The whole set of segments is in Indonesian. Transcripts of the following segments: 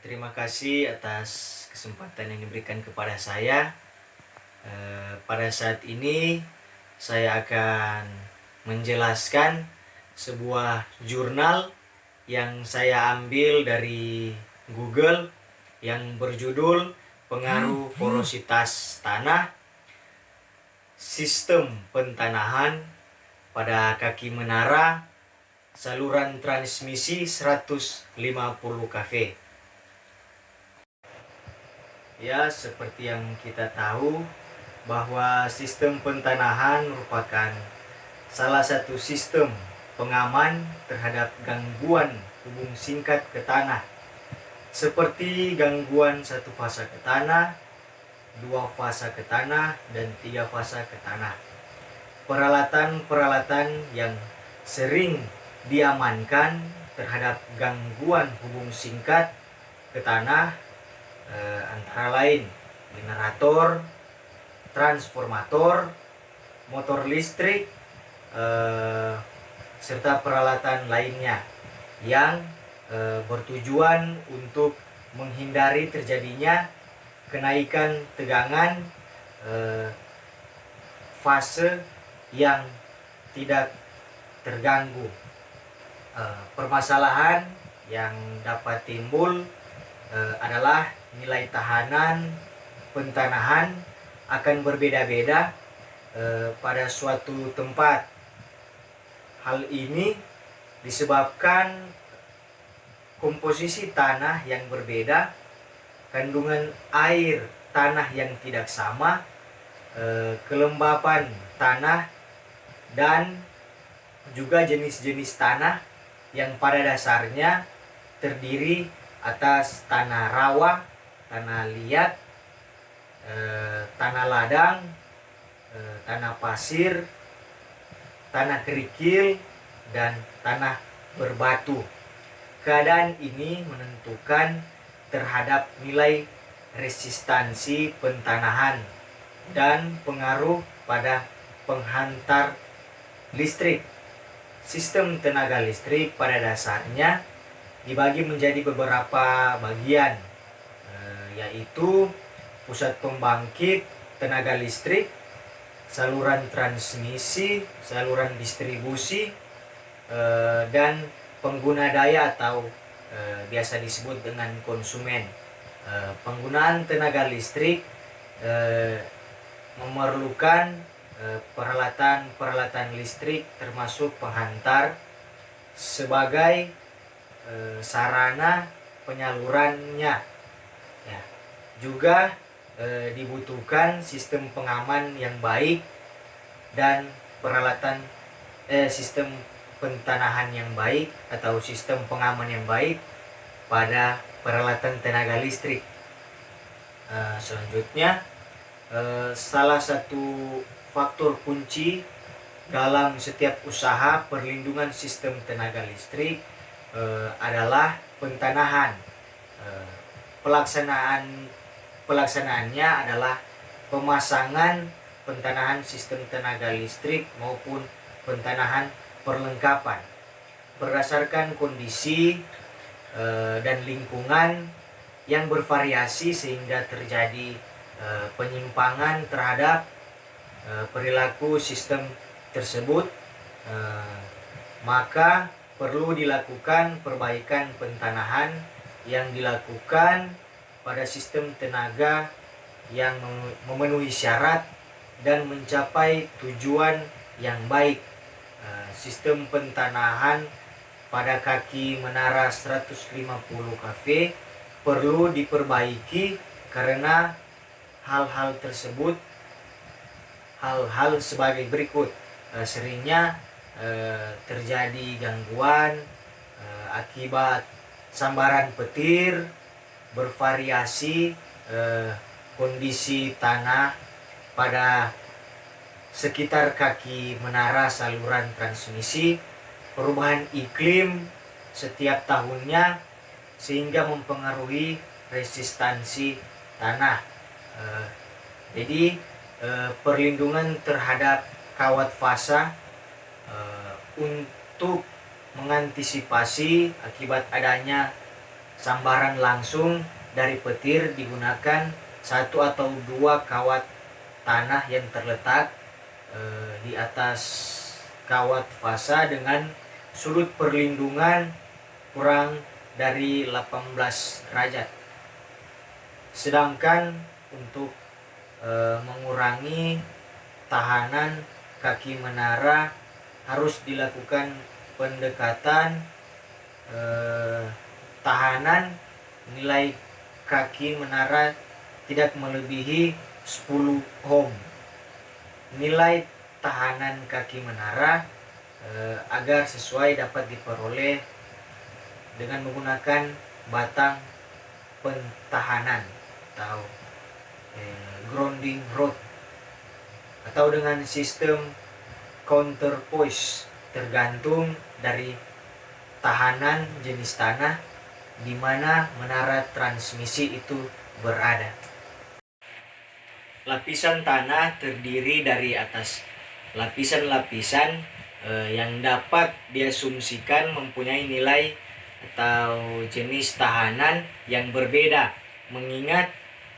Terima kasih atas kesempatan yang diberikan kepada saya. Pada saat ini saya akan menjelaskan sebuah jurnal yang saya ambil dari Google yang berjudul Pengaruh Porositas Tanah, Sistem Pentanahan pada Kaki Menara, Saluran Transmisi 150 kV. Ya, seperti yang kita tahu bahwa sistem pentanahan merupakan salah satu sistem pengaman terhadap gangguan hubung singkat ke tanah, seperti gangguan satu fasa ke tanah, dua fasa ke tanah, dan tiga fasa ke tanah. Peralatan-peralatan yang sering diamankan terhadap gangguan hubung singkat ke tanah antara lain generator, transformator, motor listrik, serta peralatan lainnya yang bertujuan untuk menghindari terjadinya kenaikan tegangan fase yang tidak terganggu. Permasalahan yang dapat timbul adalah nilai tahanan pentanahan akan berbeda-beda pada suatu tempat. Hal ini disebabkan komposisi tanah yang berbeda, kandungan air tanah yang tidak sama, kelembapan tanah, dan juga jenis-jenis tanah yang pada dasarnya terdiri atas tanah rawa, tanah liat, tanah ladang, tanah pasir, tanah kerikil, dan tanah berbatu. Keadaan ini menentukan terhadap nilai resistansi pentanahan dan pengaruh pada penghantar listrik. Sistem tenaga listrik pada dasarnya dibagi menjadi beberapa bagian, yaitu pusat pembangkit tenaga listrik, saluran transmisi, saluran distribusi, dan pengguna daya atau biasa disebut dengan konsumen. Penggunaan tenaga listrik memerlukan peralatan-peralatan listrik termasuk penghantar sebagai sarana penyalurannya. Ya. Juga dibutuhkan sistem pengaman yang baik dan peralatan sistem pentanahan yang baik atau sistem pengaman yang baik pada peralatan tenaga listrik. Selanjutnya, salah satu faktor kunci dalam setiap usaha perlindungan sistem tenaga listrik adalah pentanahan. Pelaksanaannya adalah pemasangan pentanahan sistem tenaga listrik maupun pentanahan perlengkapan berdasarkan kondisi dan lingkungan yang bervariasi sehingga terjadi penyimpangan terhadap perilaku sistem tersebut, maka perlu dilakukan perbaikan pentanahan yang dilakukan pada sistem tenaga yang memenuhi syarat dan mencapai tujuan yang baik. Sistem pentanahan pada kaki menara 150 kV perlu diperbaiki karena hal-hal tersebut, hal-hal sebagai berikut. Seringnya terjadi gangguan akibat sambaran petir, bervariasi kondisi tanah pada sekitar kaki menara saluran transmisi, perubahan iklim setiap tahunnya sehingga mempengaruhi resistansi tanah. Jadi perlindungan terhadap kawat fasa untuk mengantisipasi akibat adanya Sambaran langsung dari petir digunakan satu atau dua kawat tanah yang terletak di atas kawat fasa dengan sudut perlindungan kurang dari 18 derajat. Sedangkan untuk mengurangi tahanan kaki menara harus dilakukan pendekatan tahanan nilai kaki menara tidak melebihi 10 ohm. Nilai tahanan kaki menara agar sesuai dapat diperoleh dengan menggunakan batang pentahanan atau grounding rod atau dengan sistem counterpoise tergantung dari tahanan jenis tanah di mana menara transmisi itu berada. Lapisan tanah terdiri dari atas lapisan-lapisan yang dapat diasumsikan mempunyai nilai atau jenis tahanan yang berbeda, mengingat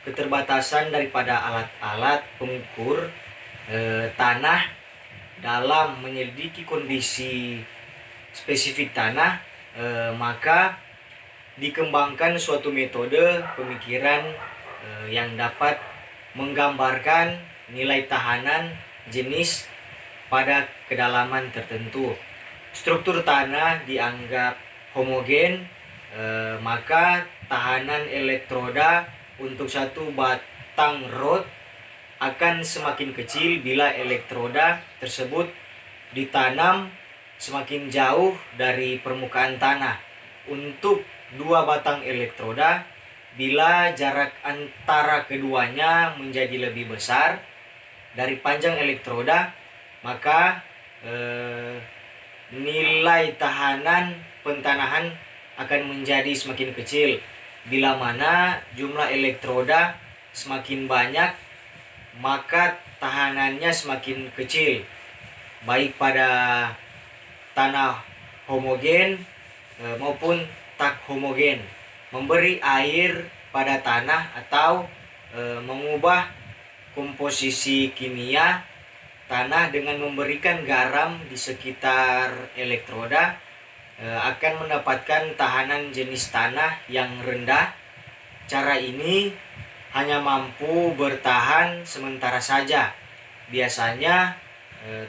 keterbatasan daripada alat-alat pengukur tanah dalam menyelidiki kondisi spesifik tanah, maka dikembangkan suatu metode pemikiran yang dapat menggambarkan nilai tahanan jenis pada kedalaman tertentu. Struktur tanah dianggap homogen, maka tahanan elektroda untuk satu batang rod akan semakin kecil bila elektroda tersebut ditanam semakin jauh dari permukaan tanah. Untuk dua batang elektroda, bila jarak antara keduanya menjadi lebih besar dari panjang elektroda, maka nilai tahanan pentanahan akan menjadi semakin kecil. Bila mana jumlah elektroda semakin banyak, maka tahanannya semakin kecil, baik pada tanah homogen maupun tak homogen, memberi air pada tanah atau mengubah komposisi kimia tanah dengan memberikan garam di sekitar elektroda akan mendapatkan tahanan jenis tanah yang rendah. Cara ini hanya mampu bertahan sementara saja. Biasanya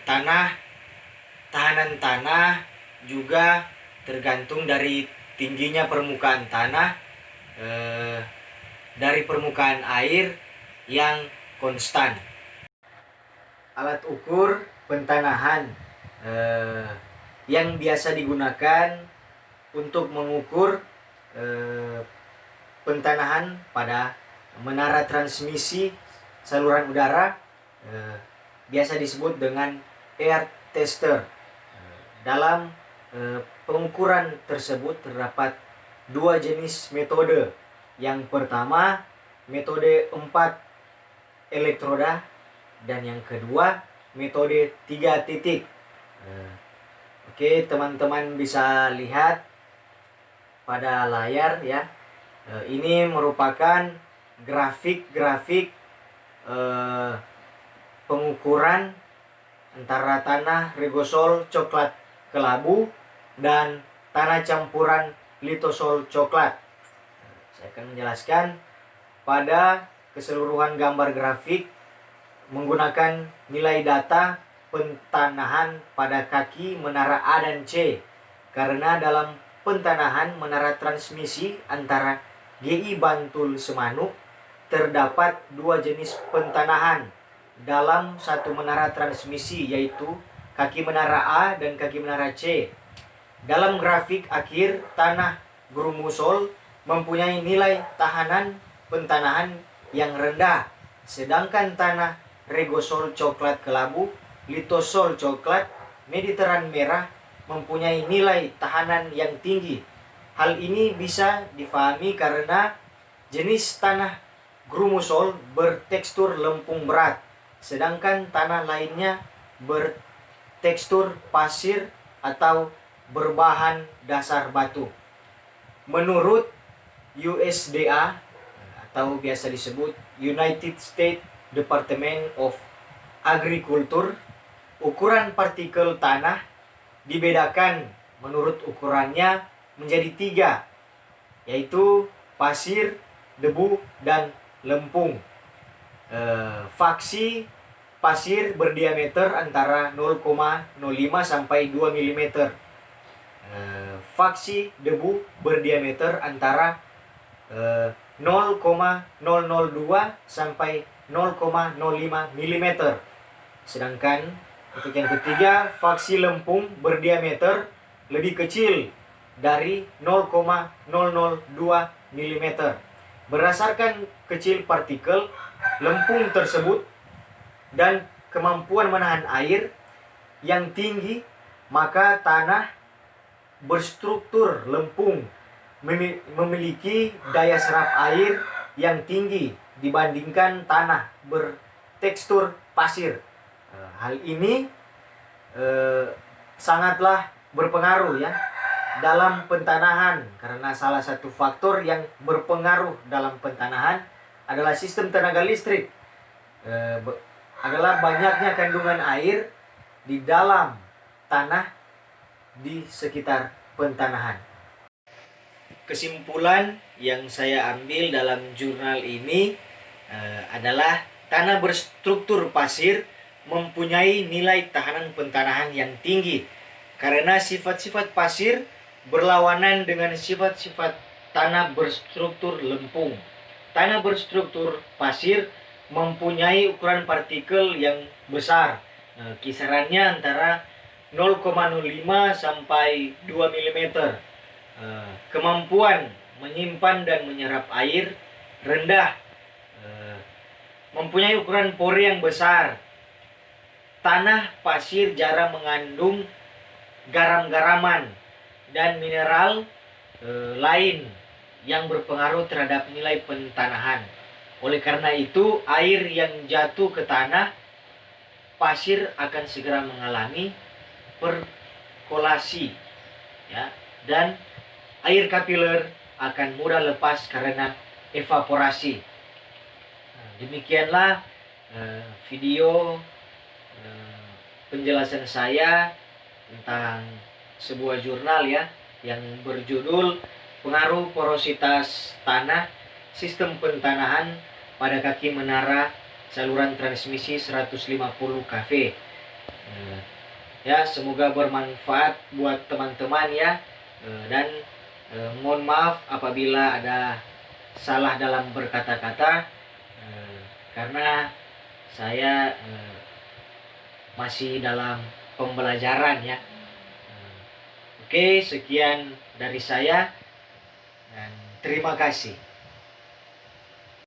tahanan tanah juga tergantung dari tingginya permukaan tanah dari permukaan air yang konstan. Alat ukur pentanahan yang biasa digunakan untuk mengukur pentanahan pada menara transmisi saluran udara biasa disebut dengan air tester. Dalam pengukuran tersebut terdapat dua jenis metode. Yang pertama, metode 4 elektroda, dan yang kedua, metode 3 titik. Oke, teman-teman bisa lihat pada layar ya. Ini merupakan grafik-grafik pengukuran antara tanah regosol coklat kelabu dan tanah campuran litosol coklat. Saya akan menjelaskan pada keseluruhan gambar grafik menggunakan nilai data pentanahan pada kaki menara A dan C, karena dalam pentanahan menara transmisi antara GI Bantul Semanuk terdapat dua jenis pentanahan dalam satu menara transmisi, yaitu kaki menara A dan kaki menara C. Dalam grafik akhir, tanah Grumusol mempunyai nilai tahanan pentanahan yang rendah, sedangkan tanah regosol coklat kelabu, litosol coklat, mediteran merah mempunyai nilai tahanan yang tinggi. Hal ini bisa difahami karena jenis tanah Grumusol bertekstur lempung berat, sedangkan tanah lainnya bertekstur pasir atau berbahan dasar batu. Menurut USDA atau biasa disebut United States Department of Agriculture, ukuran partikel tanah dibedakan menurut ukurannya menjadi 3, yaitu pasir, debu, dan lempung. Faksi pasir berdiameter antara 0,05 sampai 2 mm. Faksi debu berdiameter antara 0,002 sampai 0,05 mm. Sedangkan untuk yang ketiga, faksi lempung berdiameter lebih kecil dari 0,002 mm. Berdasarkan kecil partikel lempung tersebut dan kemampuan menahan air yang tinggi, maka tanah berstruktur lempung memiliki daya serap air yang tinggi dibandingkan tanah bertekstur pasir. Hal ini sangatlah berpengaruh ya dalam pentanahan, karena salah satu faktor yang berpengaruh dalam pentanahan adalah sistem tenaga listrik. Adalah banyaknya kandungan air di dalam tanah di sekitar pentanahan. Kesimpulan yang saya ambil dalam jurnal ini adalah tanah berstruktur pasir mempunyai nilai tahanan pentanahan yang tinggi karena sifat-sifat pasir berlawanan dengan sifat-sifat tanah berstruktur lempung. Tanah berstruktur pasir mempunyai ukuran partikel yang besar, kisarannya antara 0,05 sampai 2 mm. Kemampuan menyimpan dan menyerap air rendah, mempunyai ukuran pori yang besar. Tanah pasir jarang mengandung garam-garaman dan mineral lain yang berpengaruh terhadap nilai pentanahan. Oleh karena itu, air yang jatuh ke tanah pasir akan segera mengalami perkolasi ya, dan air kapiler akan mudah lepas karena evaporasi. Demikianlah video penjelasan saya tentang sebuah jurnal ya yang berjudul Pengaruh Porositas Tanah Sistem Pentanahan pada Kaki Menara Saluran Transmisi 150 kV. Ya, semoga bermanfaat buat teman-teman ya, dan mohon maaf apabila ada salah dalam berkata-kata, karena saya masih dalam pembelajaran ya. Oke, sekian dari saya dan terima kasih.